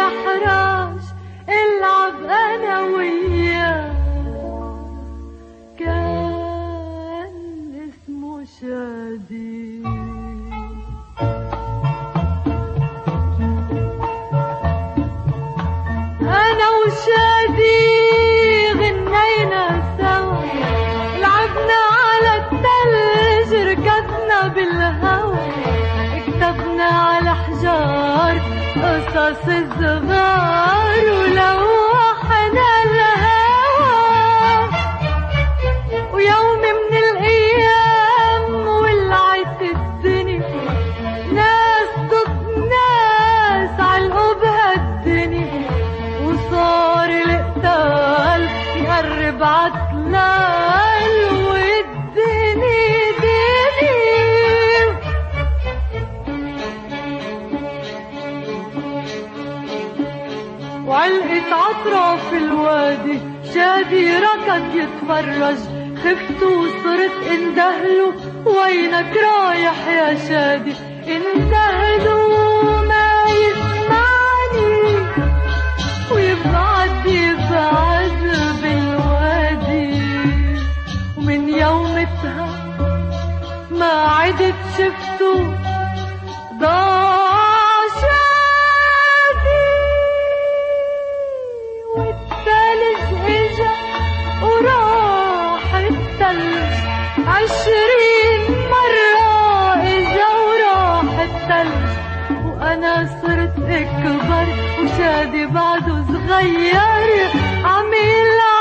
الأحراج العب أنا وياه. كان اسمه شادي. أنا وشادي غنينا سوا، لعبنا على التلج، ركضنا بالهوا، كتبنا على حجار قصص الصغار، ولوحنا الهوا. ويوم من الأيام ولعت الدنيا، ناس ضد ناس علقوا بهالدنيا، وصار القتال يقرب عطلال، والدنيا دنيا. وعلقت عطرة في الوادي، شادي ركض يتفرج، خفت وصرت اندهله، وينك رايح يا شادي؟ اندهله ما يسمعني، ويبعد يبعد بالوادي. ومن يومتها ما عدت شفته، ضاع شادي. والثلج اجا وراح الثلج، 20 مرة اجا وراح الثلج. وانا صرت اكبر وشادي بعده صغير، عم يلعب